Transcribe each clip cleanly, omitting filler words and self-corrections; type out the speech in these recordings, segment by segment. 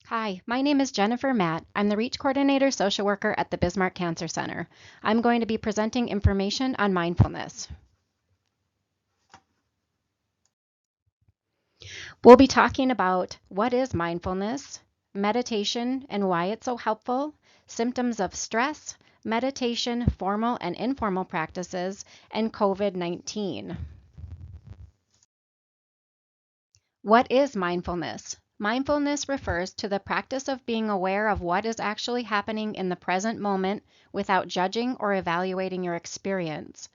Hi, my name is Jennifer Matt. I'm the Reach Coordinator Social Worker at the Bismarck Cancer Center. I'm going to be presenting information on mindfulness. We'll be talking about what is mindfulness, meditation and why it's so helpful, symptoms of stress, meditation, formal and informal practices, and COVID-19. What is mindfulness? Mindfulness refers to the practice of being aware of what is actually happening in the present moment without judging or evaluating your experience.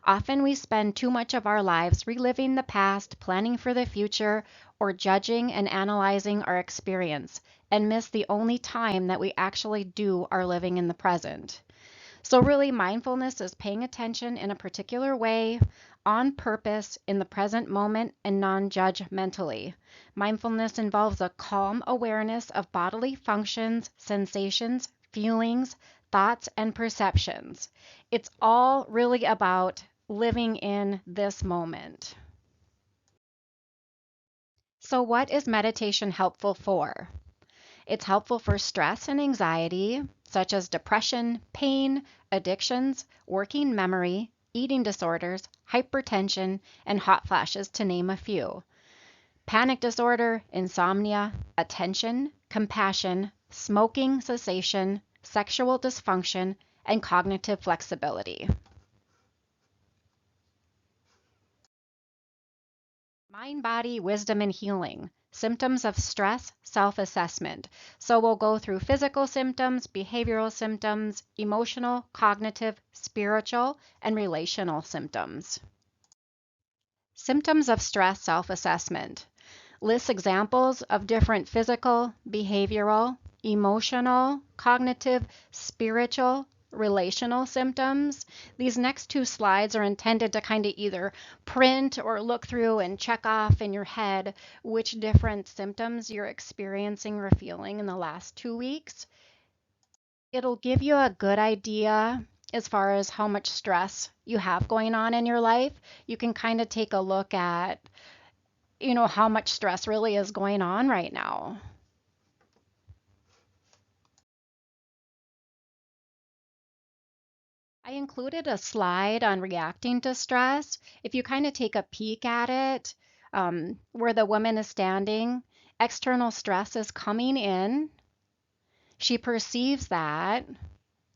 Often we spend too much of our lives reliving the past, planning for the future, or judging and analyzing our experience, and miss the only time that we actually do our living in the present. So, really, mindfulness is paying attention in a particular way, on purpose, in the present moment, and non judgmentally. Mindfulness involves a calm awareness of bodily functions, sensations, feelings, thoughts, and perceptions. It's all really about living in this moment. So, what is meditation helpful for? It's helpful for stress and anxiety, such as depression, pain, addictions, working memory, eating disorders, hypertension, and hot flashes, to name a few. Panic disorder, insomnia, attention, compassion, smoking cessation, sexual dysfunction, and cognitive flexibility. Mind, body, wisdom, and healing. Symptoms of stress, self-assessment. So we'll go through physical symptoms, behavioral symptoms, emotional, cognitive, spiritual, and relational symptoms. Symptoms of stress, self-assessment. Lists examples of different physical, behavioral, emotional, cognitive, spiritual, relational symptoms. These next two slides are intended to kind of either print or look through and check off in your head which different symptoms you're experiencing or feeling in the last 2 weeks. It'll give you a good idea as far as how much stress you have going on in your life. You can kind of take a look at how much stress really is going on right now. I included a slide on reacting to stress. If you kind of take a peek at it, where the woman is standing, external stress is coming in. She perceives that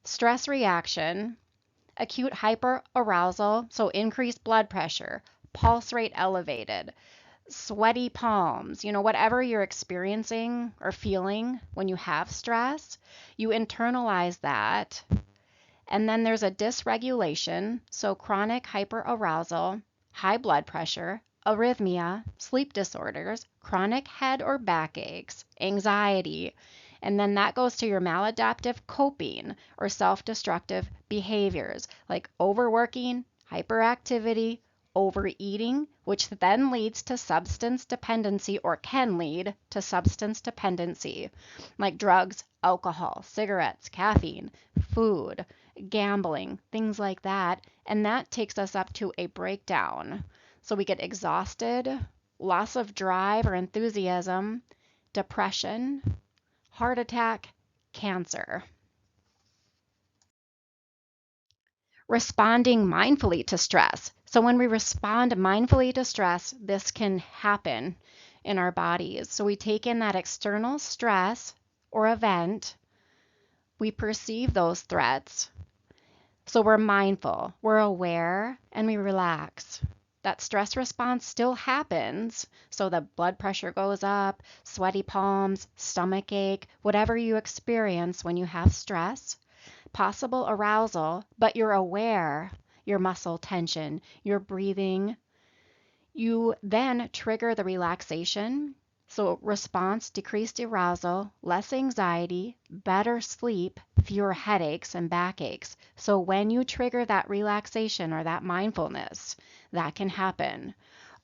stress reaction, acute hyperarousal, so increased blood pressure, pulse rate elevated, sweaty palms, whatever you're experiencing or feeling when you have stress, you internalize that. And then there's a dysregulation, so chronic hyperarousal, high blood pressure, arrhythmia, sleep disorders, chronic head or back aches, anxiety, and then that goes to your maladaptive coping or self-destructive behaviors like overworking, hyperactivity, overeating, which then leads to substance dependency or can lead to substance dependency, like drugs, alcohol, cigarettes, caffeine, food, gambling, things like that. And that takes us up to a breakdown. So we get exhausted, loss of drive or enthusiasm, depression, heart attack, cancer. Responding mindfully to stress. So when we respond mindfully to stress, this can happen in our bodies. So we take in that external stress or event, we perceive those threats. So we're mindful, we're aware, and we relax. That stress response still happens. So the blood pressure goes up, sweaty palms, stomach ache, whatever you experience when you have stress, possible arousal, but you're aware, your muscle tension, your breathing. You then trigger the relaxation. So response, decreased arousal, less anxiety, better sleep, fewer headaches and backaches. So when you trigger that relaxation or that mindfulness, that can happen.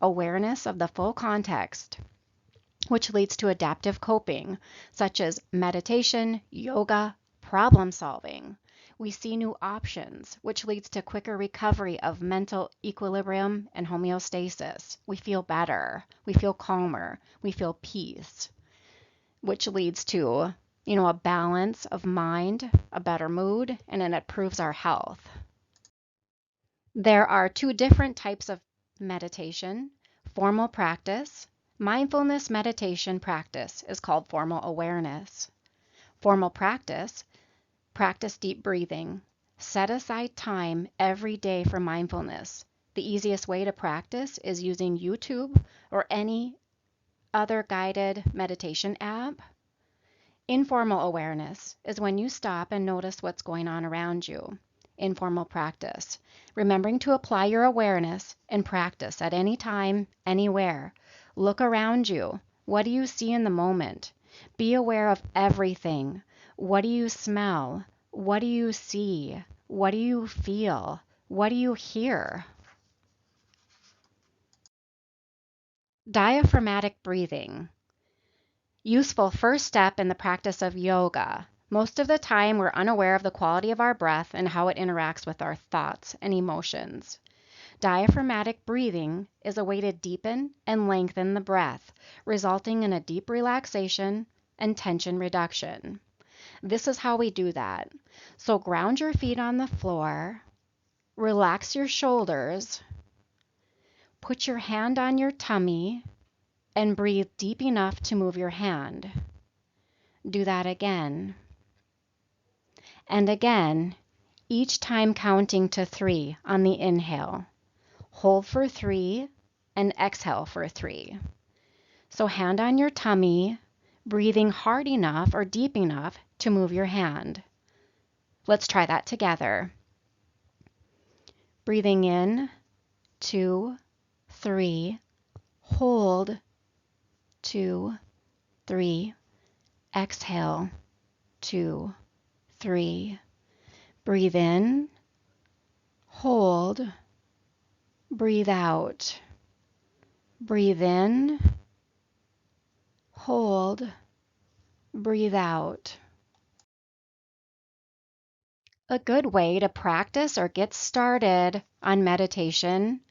Awareness of the full context, which leads to adaptive coping, such as meditation, yoga, problem solving. We see new options, which leads to quicker recovery of mental equilibrium and homeostasis. We feel better, we feel calmer, we feel peace. which leads to, a balance of mind, a better mood, and it improves our health. There are two different types of meditation: formal practice. Mindfulness meditation practice is called formal awareness. Formal practice, practice deep breathing. Set aside time every day for mindfulness. The easiest way to practice is using YouTube or any other guided meditation app. Informal awareness is when you stop and notice what's going on around you. Informal practice, remembering to apply your awareness and practice at any time, anywhere. Look around you. What do you see in the moment? Be aware of everything. What do you smell? What do you see? What do you feel? What do you hear? Diaphragmatic breathing. Useful first step in the practice of yoga. Most of the time, we're unaware of the quality of our breath and how it interacts with our thoughts and emotions. Diaphragmatic breathing is a way to deepen and lengthen the breath, resulting in a deep relaxation and tension reduction. This is how we do that. So ground your feet on the floor, relax your shoulders, put your hand on your tummy, and breathe deep enough to move your hand. Do that again. And again, each time counting to 3 on the inhale. Hold for 3 and exhale for 3. So hand on your tummy, breathing hard enough or deep enough to move your hand. Let's try that together. Breathing in, 2, 3, hold, 2, 3, exhale, 2, 3. Breathe in, hold, breathe out. Breathe in, hold, breathe out. A good way to practice or get started on meditation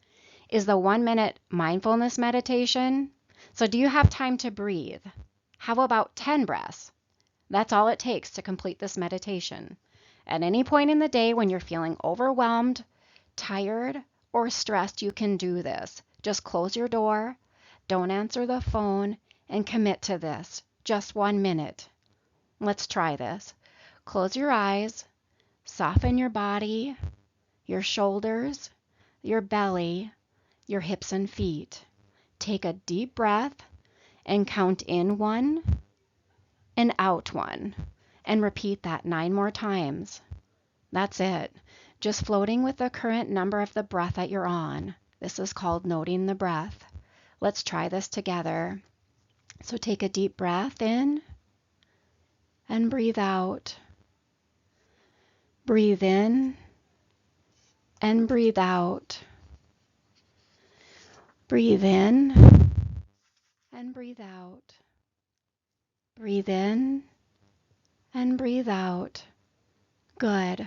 is the 1-minute mindfulness meditation. So do you have time to breathe? How about 10 breaths? That's all it takes to complete this meditation. At any point in the day when you're feeling overwhelmed, tired, or stressed, you can do this. Just close your door, don't answer the phone, and commit to this. Just 1 minute. Let's try this. Close your eyes, soften your body, your shoulders, your belly, your hips and feet. Take a deep breath and count in 1 and out 1, and repeat that 9 more times. That's it. Just floating with the current number of the breath that you're on. This is called noting the breath. Let's try this together. So take a deep breath in and breathe out. Breathe in and breathe out. Breathe in and breathe out. Breathe in and breathe out. Good.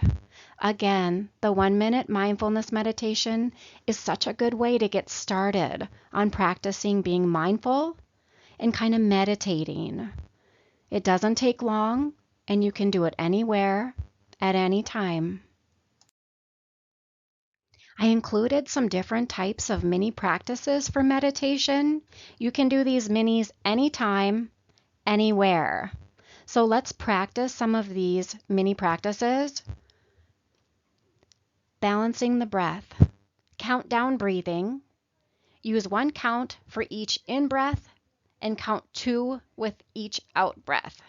Again, the 1-minute mindfulness meditation is such a good way to get started on practicing being mindful and kind of meditating. It doesn't take long, and you can do it anywhere, at any time. I included some different types of mini practices for meditation. You can do these minis anytime, anywhere. So let's practice some of these mini practices. Balancing the breath. Countdown breathing. Use 1 count for each in-breath and count 2 with each out-breath.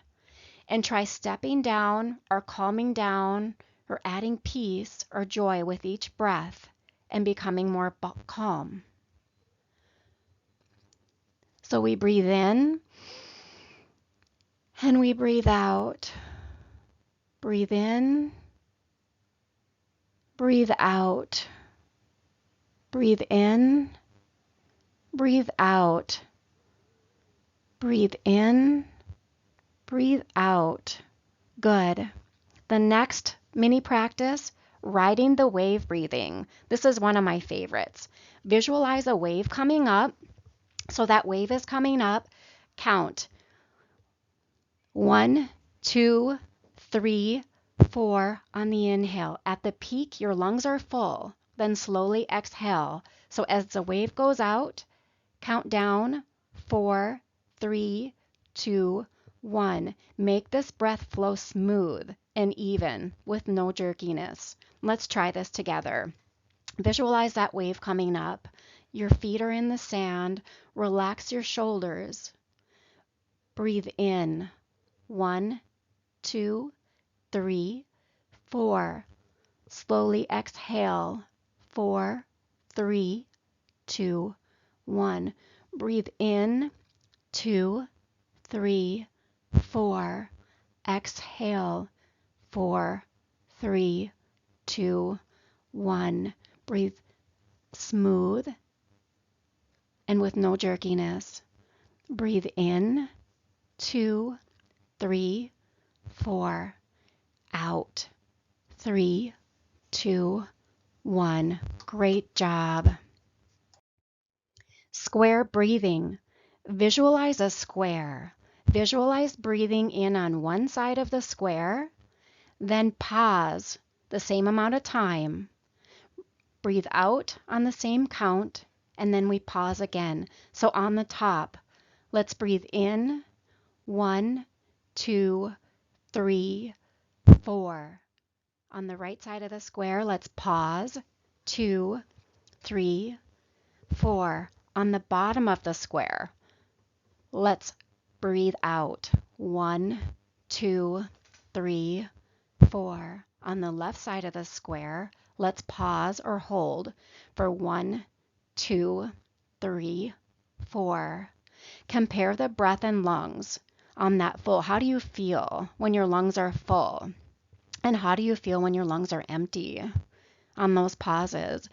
And try stepping down or calming down or adding peace or joy with each breath and becoming more calm. So we breathe in and we breathe out. Breathe in, breathe out. Breathe in, breathe out. Breathe in, breathe out. Good. The next mini practice, riding the wave breathing. This is one of my favorites. Visualize a wave coming up. So that wave is coming up. Count 1, 2, 3, 4 on the inhale. At the peak, your lungs are full. Then slowly exhale. So as the wave goes out, count down 4, 3, 2, 1. Make this breath flow smooth and even with no jerkiness. Let's try this together. Visualize that wave coming up. Your feet are in the sand. Relax your shoulders. Breathe in. 1, 2, 3, 4. Slowly exhale. 4, 3, 2, 1. Breathe in. 2, 3, 4. Exhale. 4, 3, 2, 1. Breathe smooth and with no jerkiness. Breathe in. 2, 3, 4. Out. 3, 2, 1. Great job. Square breathing. Visualize a square. Visualize breathing in on one side of the square, then pause the same amount of time. Breathe out on the same count, and then we pause again. So on the top, let's breathe in. 1, 2, 3, 4. On the right side of the square, let's pause. 2, 3, 4. On the bottom of the square, let's breathe out. 1, 2, 3, 4. On the left side of the square, let's pause or hold for 1, 2, 3, 4. Compare the breath and lungs on that full. How do you feel when your lungs are full? And how do you feel when your lungs are empty on those pauses?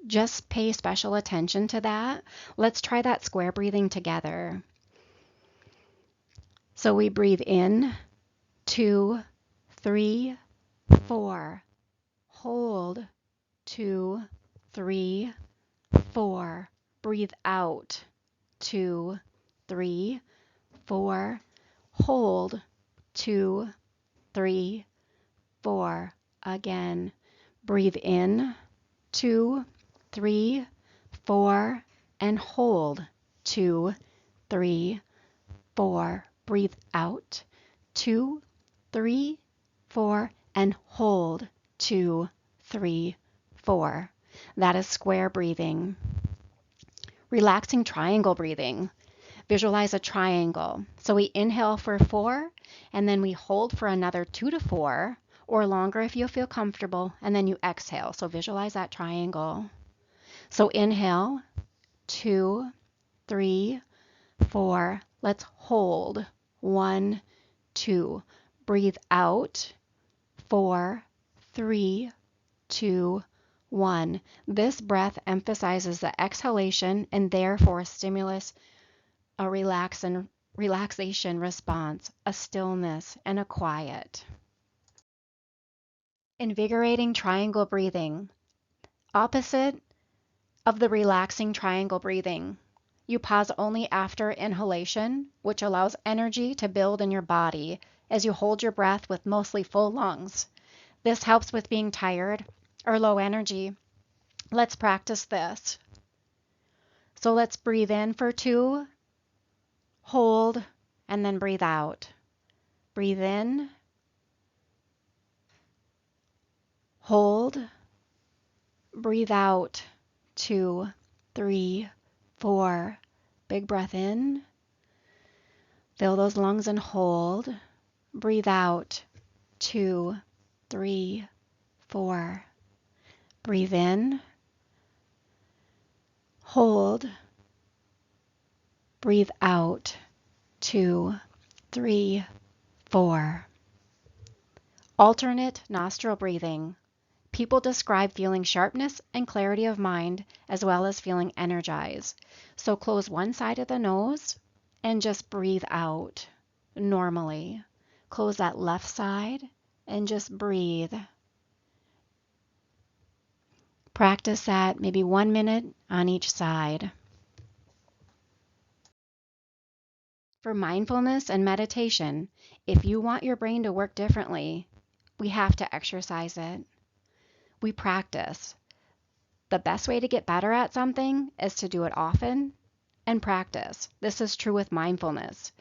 Just pay special attention to that. Let's try that square breathing together. So we breathe in, 2, 3, 4. Hold, 2, 3, 4. Breathe out, 2, 3, 4. Hold, 2, 3, 4. Again, breathe in, 2, 3, 4, and hold, 2, 3, 4. Breathe out, 2, 3, 4, and hold, 2, 3, 4. That is square breathing. Relaxing triangle breathing. Visualize a triangle. So we inhale for 4, and then we hold for another 2 to 4, or longer if you feel comfortable, and then you exhale. So visualize that triangle. So inhale, 2, 3, 4. Let's hold. 1, 2. Breathe out. 4, 3, 2, 1. This breath emphasizes the exhalation and therefore stimulates a relaxation response, a stillness, and a quiet. Invigorating triangle breathing. Opposite of the relaxing triangle breathing. You pause only after inhalation, which allows energy to build in your body as you hold your breath with mostly full lungs. This helps with being tired or low energy. Let's practice this. So let's breathe in for 2, hold, and then breathe out. Breathe in, hold, breathe out. 2, 3, 4. Big breath in. Fill those lungs and hold. Breathe out. 2, 3, 4. Breathe in. Hold. Breathe out. 2, 3, 4. Alternate nostril breathing. People describe feeling sharpness and clarity of mind as well as feeling energized. So close one side of the nose and just breathe out normally. Close that left side and just breathe. Practice that maybe 1 minute on each side. For mindfulness and meditation, if you want your brain to work differently, we have to exercise it. We practice. The best way to get better at something is to do it often and practice. This is true with mindfulness.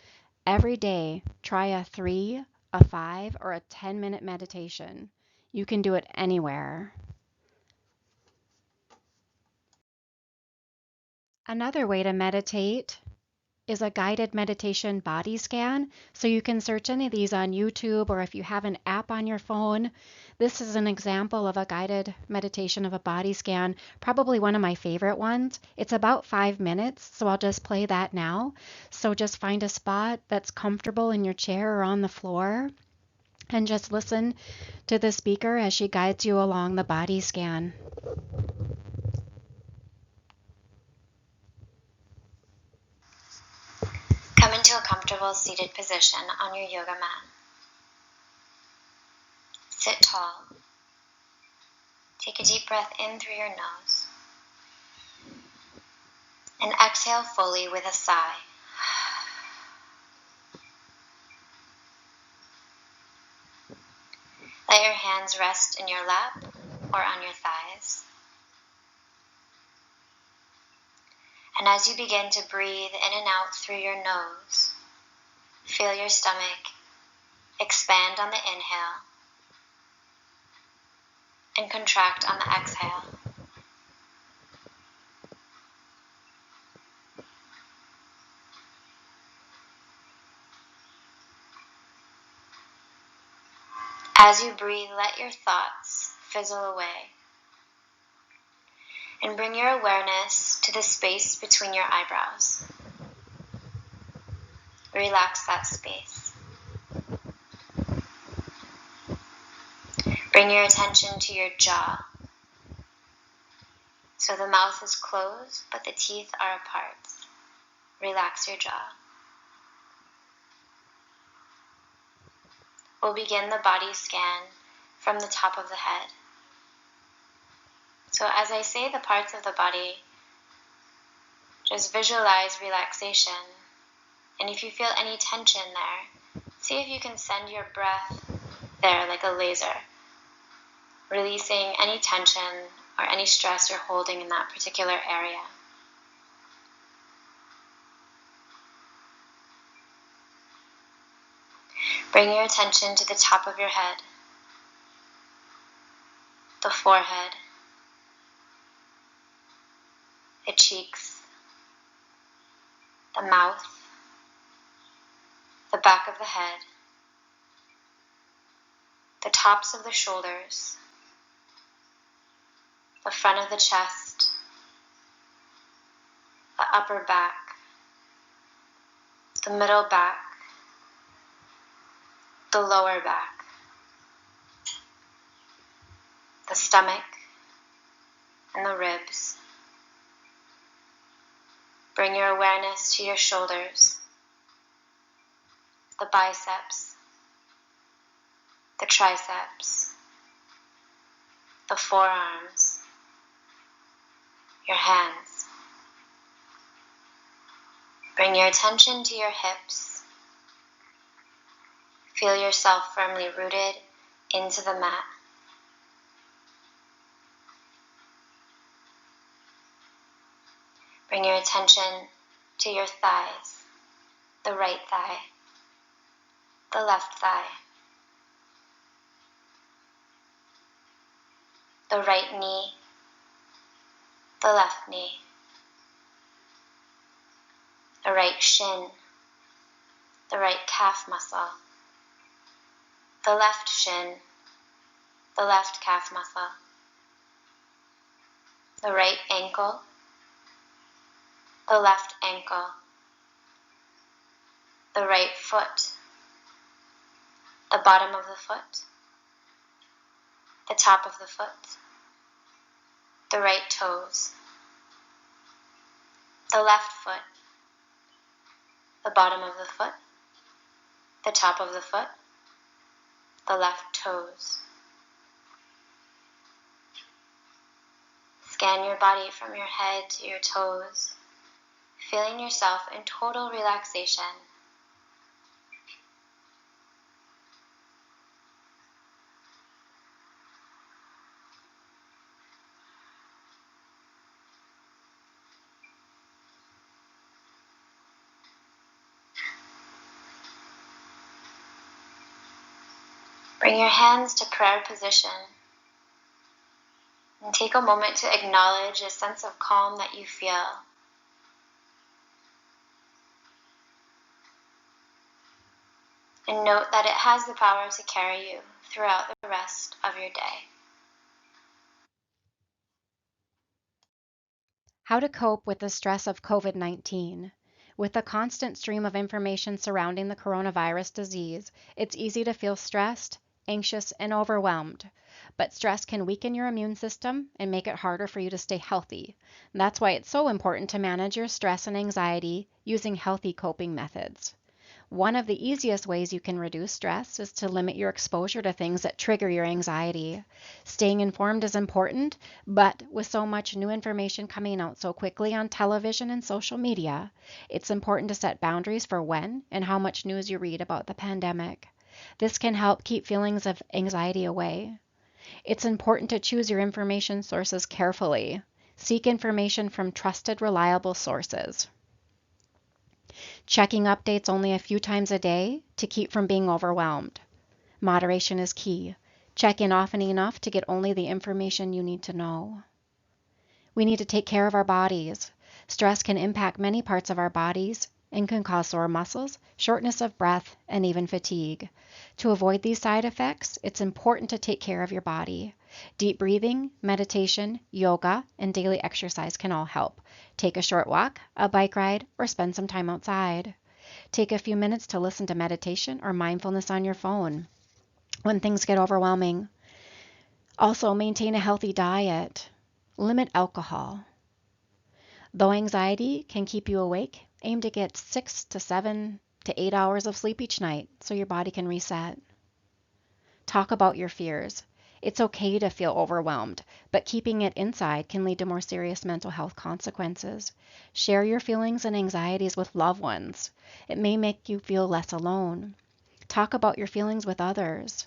Every day, try a 3, a 5, or a 10-minute meditation. You can do it anywhere. Another way to meditate is a guided meditation body scan. So you can search any of these on YouTube, or if you have an app on your phone. This is an example of a guided meditation of a body scan, probably one of my favorite ones. It's about 5 minutes, so I'll just play that now. So just find a spot that's comfortable in your chair or on the floor, and just listen to the speaker as she guides you along the body scan. Come into a comfortable seated position on your yoga mat. Sit tall. Take a deep breath in through your nose. And exhale fully with a sigh. Let your hands rest in your lap or on your thighs. And as you begin to breathe in and out through your nose, feel your stomach expand on the inhale and contract on the exhale. As you breathe, let your thoughts fizzle away and bring your awareness to the space between your eyebrows. Relax that space. Bring your attention to your jaw. So the mouth is closed, but the teeth are apart. Relax your jaw. We'll begin the body scan from the top of the head. So as I say the parts of the body, just visualize relaxation. And if you feel any tension there, see if you can send your breath there like a laser, releasing any tension or any stress you're holding in that particular area. Bring your attention to the top of your head, the forehead, the cheeks, the mouth, the back of the head, the tops of the shoulders, the front of the chest, the upper back, the middle back, the lower back, the stomach, and the ribs. Bring your awareness to your shoulders, the biceps, the triceps, the forearms, your hands. Bring your attention to your hips. Feel yourself firmly rooted into the mat. Bring your attention to your thighs, the right thigh, the left thigh, the right knee, the left knee, the right shin, the right calf muscle, the left shin, the left calf muscle, the right ankle, the left ankle, the right foot, the bottom of the foot, the top of the foot, the right toes, the left foot, the bottom of the foot, the top of the foot, the left toes. Scan your body from your head to your toes, feeling yourself in total relaxation Bring your hands to prayer position and take a moment to acknowledge a sense of calm that you feel. And note that it has the power to carry you throughout the rest of your day. How to cope with the stress of COVID-19. With the constant stream of information surrounding the coronavirus disease, it's easy to feel stressed, anxious, and overwhelmed. But stress can weaken your immune system and make it harder for you to stay healthy. That's why it's so important to manage your stress and anxiety using healthy coping methods. One of the easiest ways you can reduce stress is to limit your exposure to things that trigger your anxiety. Staying informed is important, but with so much new information coming out so quickly on television and social media, it's important to set boundaries for when and how much news you read about the pandemic. This can help keep feelings of anxiety away. It's important to choose your information sources carefully. Seek information from trusted, reliable sources. Checking updates only a few times a day to keep from being overwhelmed. Moderation is key. Check in often enough to get only the information you need to know. We need to take care of our bodies. Stress can impact many parts of our bodies and can cause sore muscles, shortness of breath, and even fatigue. To avoid these side effects, it's important to take care of your body. Deep breathing, meditation, yoga, and daily exercise can all help. Take a short walk, a bike ride, or spend some time outside. Take a few minutes to listen to meditation or mindfulness on your phone when things get overwhelming. Also, maintain a healthy diet. Limit alcohol. Though anxiety can keep you awake, aim to get 6 to 7 to 8 hours of sleep each night so your body can reset. Talk about your fears. It's okay to feel overwhelmed, but keeping it inside can lead to more serious mental health consequences. Share your feelings and anxieties with loved ones. It may make you feel less alone. Talk about your feelings with others.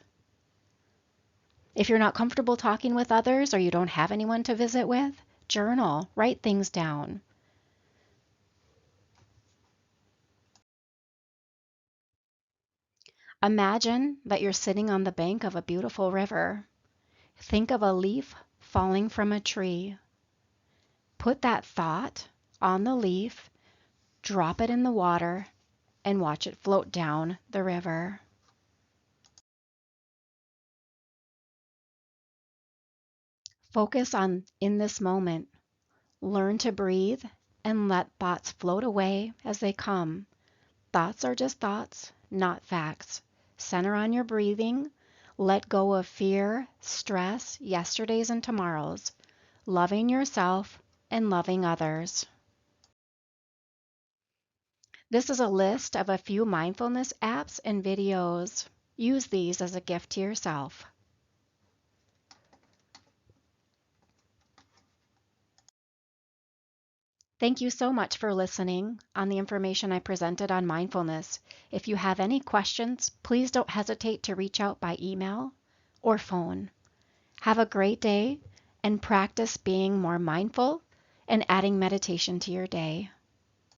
If you're not comfortable talking with others or you don't have anyone to visit with, journal, write things down. Imagine that you're sitting on the bank of a beautiful river. Think of a leaf falling from a tree. Put that thought on the leaf, drop it in the water, and watch it float down the river. Focus on in this moment. Learn to breathe and let thoughts float away as they come. Thoughts are just thoughts, not facts. Center on your breathing. Let go of fear, stress, yesterdays and tomorrows. Loving yourself and loving others. This is a list of a few mindfulness apps and videos. Use these as a gift to yourself. Thank you so much for listening on the information I presented on mindfulness. If you have any questions, please don't hesitate to reach out by email or phone. Have a great day and practice being more mindful and adding meditation to your day.